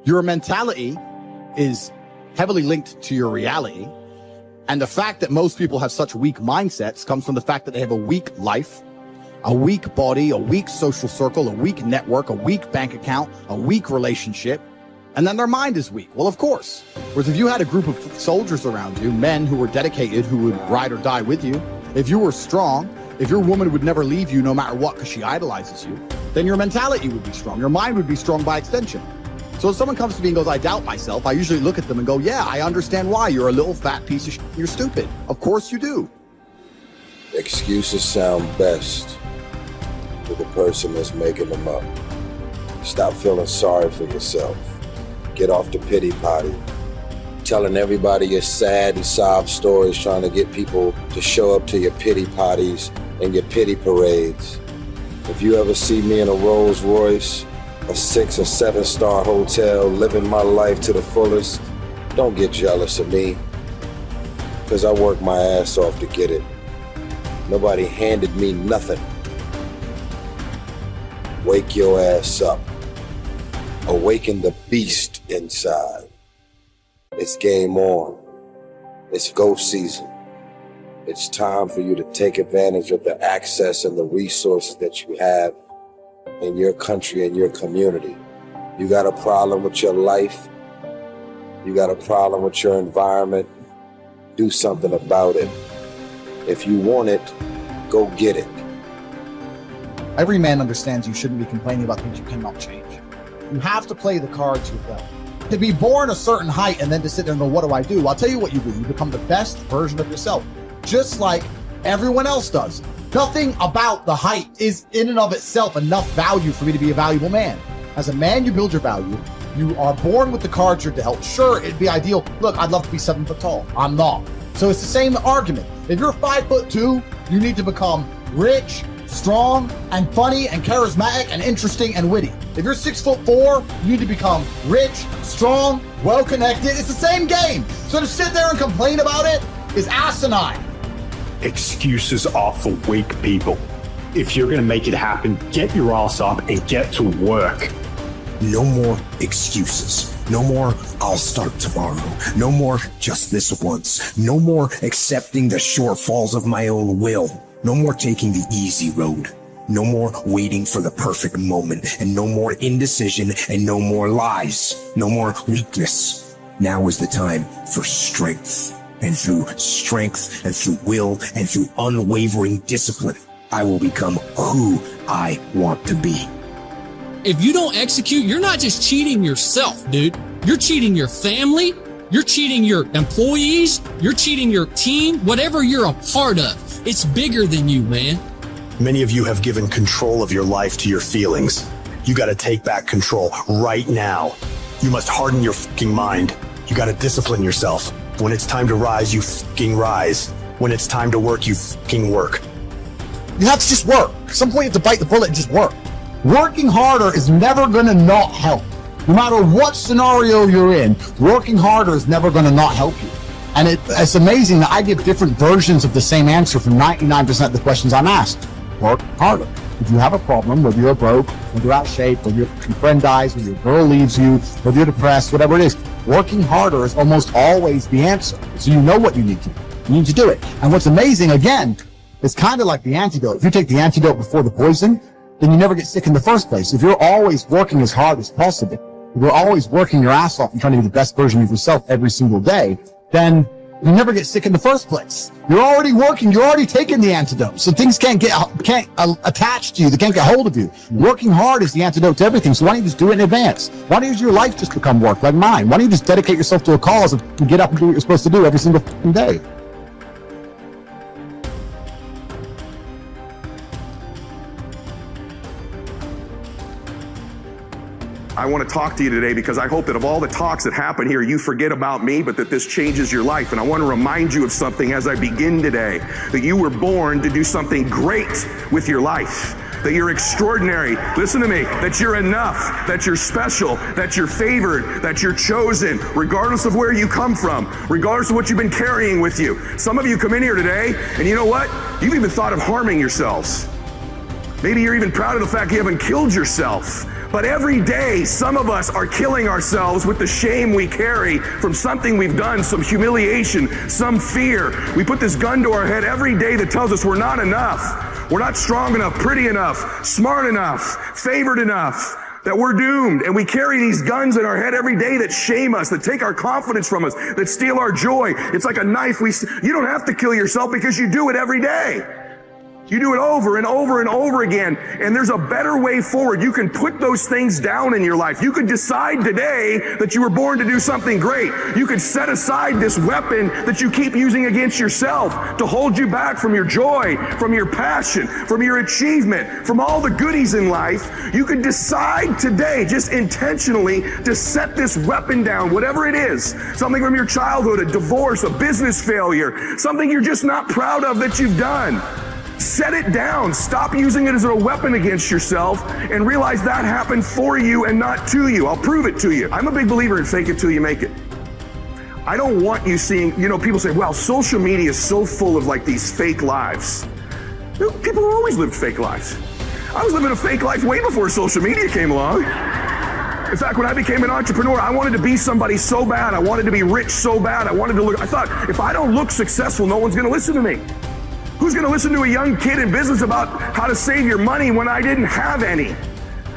Your mentality is heavily linked to your reality. And the fact that most people have such weak mindsets comes from the fact that they have a weak life, a weak body, a weak social circle, a weak network, a weak bank account, a weak relationship, and then their mind is weak. Well, of course. Whereas if you had a group of soldiers around you, men who were dedicated, who would ride or die with you, if you were strong, if your woman would never leave you no matter what because she idolizes you, then your mentality would be strong. Your mind would be strong by extension. So if someone comes to me and goes, I doubt myself, I usually look at them and go, yeah, I understand why. You're a little fat piece of shit. You're stupid. Of course you do. Excuses sound best to the person that's making them up. Stop feeling sorry for yourself. Get off the pity potty. Telling everybody your sad and sob stories, trying to get people to show up to your pity potties and your pity parades. If you ever see me in a Rolls Royce, a 6 or 7 star hotel, living my life to the fullest, don't get jealous of me, because I worked my ass off to get it. Nobody handed me nothing. Wake your ass up. Awaken the beast inside. It's game on. It's go season. It's time for you to take advantage of the access and the resources that you have in your country and your community. You got a problem with your life. You got a problem with your environment. Do something about it. If you want it, go get it. Every man understands you shouldn't be complaining about things you cannot change. You have to play the cards you're dealt. To be born a certain height and then to sit there and go, what do I do? I'll tell you what you do. You become the best version of yourself, just like everyone else does. Nothing about the height is in and of itself enough value for me to be a valuable man. As a man, you build your value. You are born with the cards you're dealt. Sure, it'd be ideal. Look, I'd love to be 7 foot tall. I'm not. So it's the same argument. If you're 5'2", you need to become rich, strong, and funny, and charismatic, and interesting, and witty. If you're 6'4", you need to become rich, strong, well-connected. It's the same game. So to sit there and complain about it is asinine. Excuses are for weak people. If you're going to make it happen, get your ass up and get to work. No more excuses. No more, I'll start tomorrow. No more, just this once. No more accepting the shortfalls of my own will. No more taking the easy road. No more waiting for the perfect moment. And no more indecision and no more lies. No more weakness. Now is the time for strength. And through strength and through will and through unwavering discipline, I will become who I want to be. If you don't execute, you're not just cheating yourself, dude. You're cheating your family. You're cheating your employees. You're cheating your team. Whatever you're a part of, it's bigger than you, man. Many of you have given control of your life to your feelings. You got to take back control right now. You must harden your fucking mind. You got to discipline yourself. When it's time to rise, you fucking rise. When it's time to work, you fucking work. You have to just work. At some point you have to bite the bullet and just work. Working harder is never going to not help. No matter what scenario you're in, working harder is never going to not help you. And it's amazing that I give different versions of the same answer for 99% of the questions I'm asked. Work harder. If you have a problem, whether you're broke, whether you're out of shape, whether your friend dies, whether your girl leaves you, whether you're depressed, whatever it is, working harder is almost always the answer. So you know what you need to do. You need to do it. And what's amazing, again, it's kind of like the antidote. If you take the antidote before the poison, then you never get sick in the first place. If you're always working as hard as possible, if you're always working your ass off and trying to be the best version of yourself every single day, then you never get sick in the first place. You're already working. You're already taking the antidote. So things can't attach to you. They can't get hold of you. Working hard is the antidote to everything. So why don't you just do it in advance? Why don't your life just become work like mine? Why don't you just dedicate yourself to a cause and get up and do what you're supposed to do every single day? I want to talk to you today because I hope that of all the talks that happen here, you forget about me, but that this changes your life. And I want to remind you of something as I begin today, that you were born to do something great with your life, that you're extraordinary. Listen to me, that you're enough, that you're special, that you're favored, that you're chosen, regardless of where you come from, regardless of what you've been carrying with you. Some of you come in here today, and you know what? You've even thought of harming yourselves. Maybe you're even proud of the fact you haven't killed yourself. But every day, some of us are killing ourselves with the shame we carry from something we've done, some humiliation, some fear. We put this gun to our head every day that tells us we're not enough. We're not strong enough, pretty enough, smart enough, favored enough, that we're doomed. And we carry these guns in our head every day that shame us, that take our confidence from us, that steal our joy. It's like a knife. You don't have to kill yourself because you do it every day. You do it over and over and over again, and there's a better way forward. You can put those things down in your life. You could decide today that you were born to do something great. You could set aside this weapon that you keep using against yourself to hold you back from your joy, from your passion, from your achievement, from all the goodies in life. You could decide today, just intentionally, to set this weapon down, whatever it is. Something from your childhood, a divorce, a business failure, something you're just not proud of that you've done. Set it down. Stop using it as a weapon against yourself and realize that happened for you and not to you. I'll prove it to you. I'm a big believer in fake it till you make it. I don't want you seeing, people say, well, social media is so full of like these fake lives. People always lived fake lives. I was living a fake life way before social media came along. In fact, when I became an entrepreneur, I wanted to be somebody so bad. I wanted to be rich so bad. I thought, if I don't look successful, no one's going to listen to me. Who's going to listen to a young kid in business about how to save your money when I didn't have any?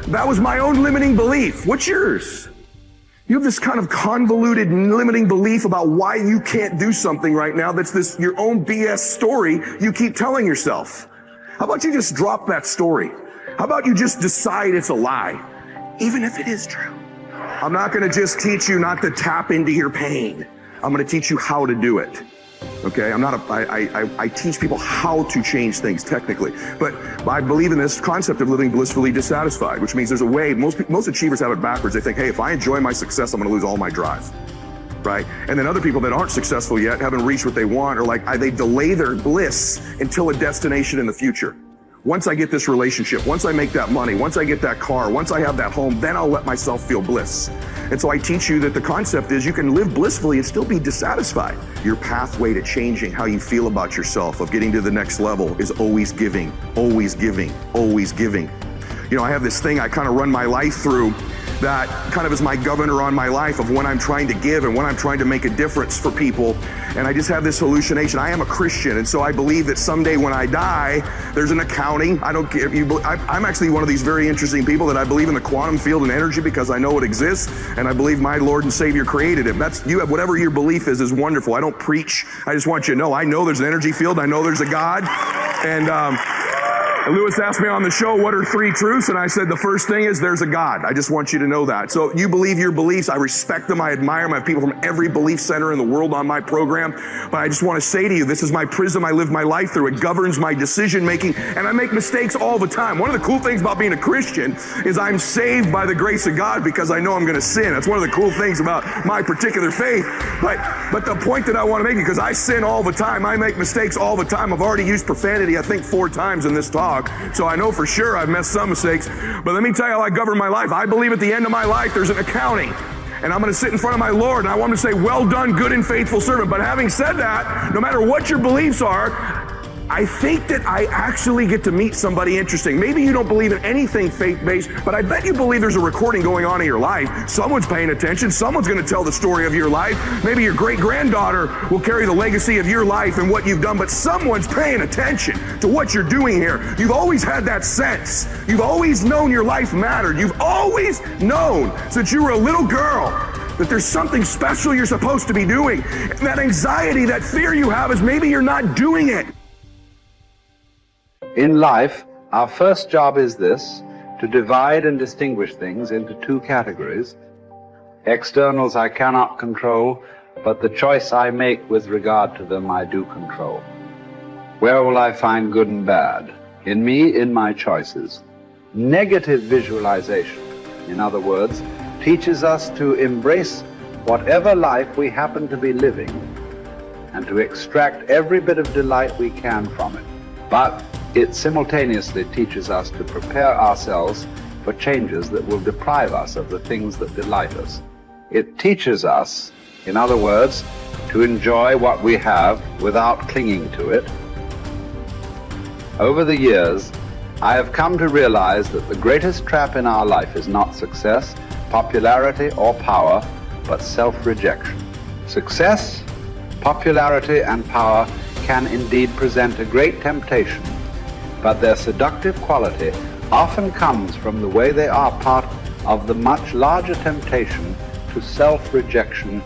That was my own limiting belief. What's yours? You have this kind of convoluted limiting belief about why you can't do something right now that's your own BS story you keep telling yourself. How about you just drop that story? How about you just decide it's a lie, even if it is true? I'm not going to just teach you not to tap into your pain. I'm going to teach you how to do it. Okay, I teach people how to change things technically, but I believe in this concept of living blissfully dissatisfied, which means there's a way. Most achievers have it backwards. They think, hey, if I enjoy my success, I'm going to lose all my drive, right? And then other people that aren't successful yet, haven't reached what they want, or they delay their bliss until a destination in the future. Once I get this relationship, once I make that money, once I get that car, once I have that home, then I'll let myself feel bliss. And so I teach you that the concept is you can live blissfully and still be dissatisfied. Your pathway to changing how you feel about yourself, of getting to the next level, is always giving, always giving, always giving. I have this thing I kind of run my life through that kind of is my governor on my life of when I'm trying to give and when I'm trying to make a difference for people. And I just have this hallucination. I am a Christian, and so I believe that someday when I die, there's an accounting. I don't care if you. I'm actually one of these very interesting people that I believe in the quantum field and energy because I know it exists, and I believe my Lord and Savior created it. You have whatever your belief is wonderful. I don't preach. I just want you to know. I know there's an energy field. I know there's a God, and Lewis asked me on the show, what are 3 truths? And I said, the first thing is there's a God. I just want you to know that. So you believe your beliefs. I respect them. I admire them. I have people from every belief center in the world on my program. But I just want to say to you, this is my prism I live my life through. It governs my decision making. And I make mistakes all the time. One of the cool things about being a Christian is I'm saved by the grace of God because I know I'm going to sin. That's one of the cool things about my particular faith. But the point that I want to make, because I sin all the time, I make mistakes all the time. I've already used profanity, I think 4 times in this talk. So I know for sure I've messed some mistakes. But let me tell you how I govern my life. I believe at the end of my life there's an accounting. And I'm going to sit in front of my Lord, and I want him to say, well done, good and faithful servant. But having said that, no matter what your beliefs are, I think that I actually get to meet somebody interesting. Maybe you don't believe in anything faith-based, but I bet you believe there's a recording going on in your life. Someone's paying attention. Someone's going to tell the story of your life. Maybe your great-granddaughter will carry the legacy of your life and what you've done, but someone's paying attention to what you're doing here. You've always had that sense. You've always known your life mattered. You've always known since you were a little girl that there's something special you're supposed to be doing. And that anxiety, that fear you have is maybe you're not doing it. In life, our first job is this: to divide and distinguish things into 2 categories. Externals I cannot control, but the choice I make with regard to them I do control. Where will I find good and bad? In me, in my choices. Negative visualization, in other words, teaches us to embrace whatever life we happen to be living and to extract every bit of delight we can from it. But it simultaneously teaches us to prepare ourselves for changes that will deprive us of the things that delight us. It teaches us, in other words, to enjoy what we have without clinging to it. Over the years, I have come to realize that the greatest trap in our life is not success, popularity, or power, but self-rejection. Success, popularity, and power can indeed present a great temptation, but their seductive quality often comes from the way they are part of the much larger temptation to self-rejection.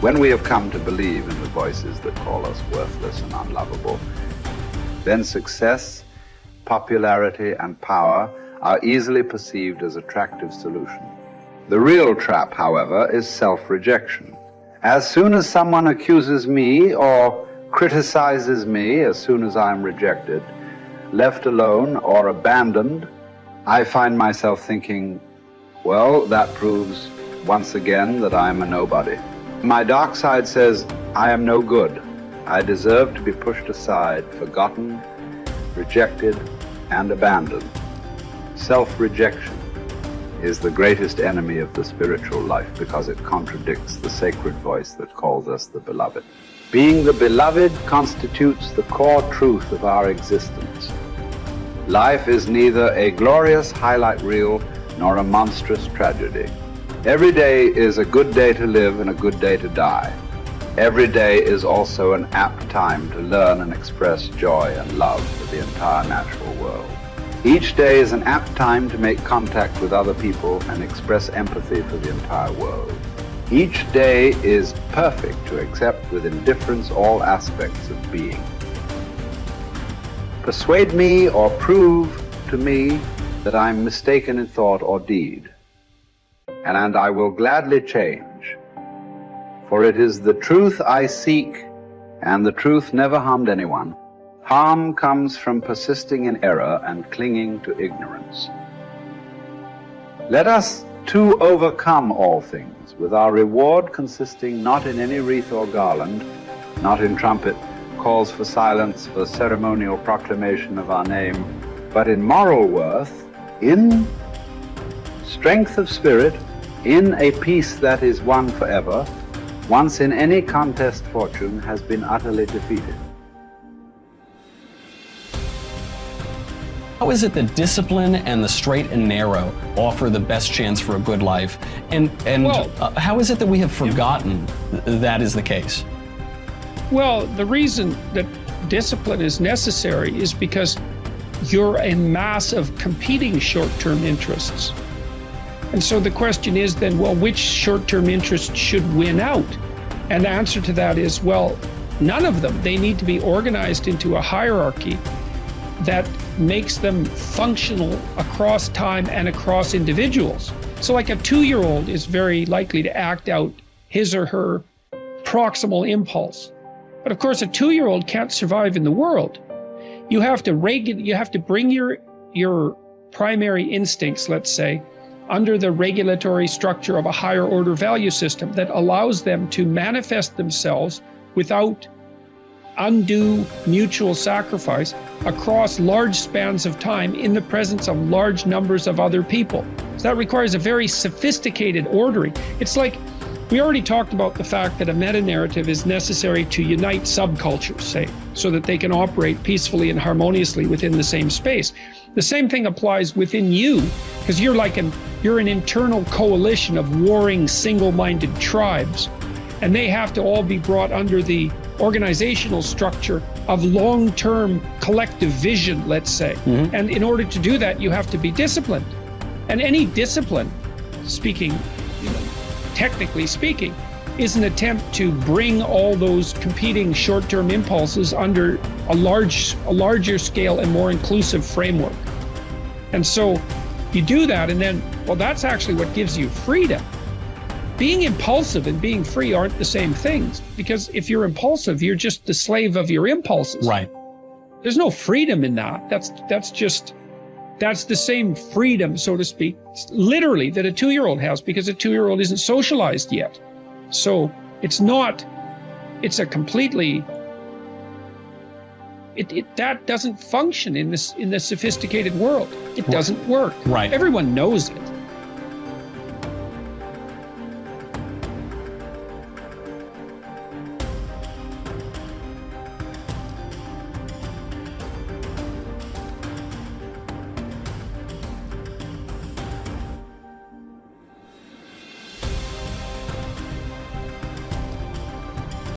When we have come to believe in the voices that call us worthless and unlovable, then success, popularity, and power are easily perceived as attractive solutions. The real trap, however, is self-rejection. As soon as someone accuses me or criticizes me, as soon as I am rejected, left alone, or abandoned, I find myself thinking, well, that proves once again that I am a nobody. My dark side says, I am no good. I deserve to be pushed aside, forgotten, rejected, and abandoned. Self-rejection is the greatest enemy of the spiritual life because it contradicts the sacred voice that calls us the beloved. Being the beloved constitutes the core truth of our existence. Life is neither a glorious highlight reel nor a monstrous tragedy. Every day is a good day to live and a good day to die. Every day is also an apt time to learn and express joy and love for the entire natural world. Each day is an apt time to make contact with other people and express empathy for the entire world. Each day is perfect to accept with indifference all aspects of being. Persuade me or prove to me that I am mistaken in thought or deed, and I will gladly change. For it is the truth I seek, and the truth never harmed anyone. Harm comes from persisting in error and clinging to ignorance. Let us too overcome all things, with our reward consisting not in any wreath or garland, not in trumpet, calls for silence, for ceremonial proclamation of our name, but in moral worth, in strength of spirit, in a peace that is won forever, once in any contest fortune has been utterly defeated. How is it that discipline and the straight and narrow offer the best chance for a good life? And how is it that we have forgotten that is the case? Well, the reason that discipline is necessary is because you're a mass of competing short-term interests. And so the question is then, well, which short-term interests should win out? And the answer to that is, well, none of them. They need to be organized into a hierarchy that makes them functional across time and across individuals. So like a 2-year-old is very likely to act out his or her proximal impulse. But of course, a 2-year-old can't survive in the world. You have to bring your primary instincts, let's say, under the regulatory structure of a higher order value system that allows them to manifest themselves without undue mutual sacrifice across large spans of time in the presence of large numbers of other people. So that requires a very sophisticated ordering. It's like, we already talked about the fact that a meta-narrative is necessary to unite subcultures, say, so that they can operate peacefully and harmoniously within the same space. The same thing applies within you, because you're an internal coalition of warring single-minded tribes, and they have to all be brought under the organizational structure of long-term collective vision, let's say. Mm-hmm. And in order to do that, you have to be disciplined. And any discipline, technically speaking, is an attempt to bring all those competing short-term impulses under a larger scale and more inclusive framework. And so you do that, and then, well, that's actually what gives you freedom. Being impulsive and being free aren't the same things, because if you're impulsive, you're just the slave of your impulses. Right. There's no freedom in that. That's the same freedom, so to speak, literally, that a 2-year-old has, because a 2-year-old isn't socialized yet. So it's a completely, that doesn't function in the sophisticated world. It doesn't work. Right. Everyone knows it.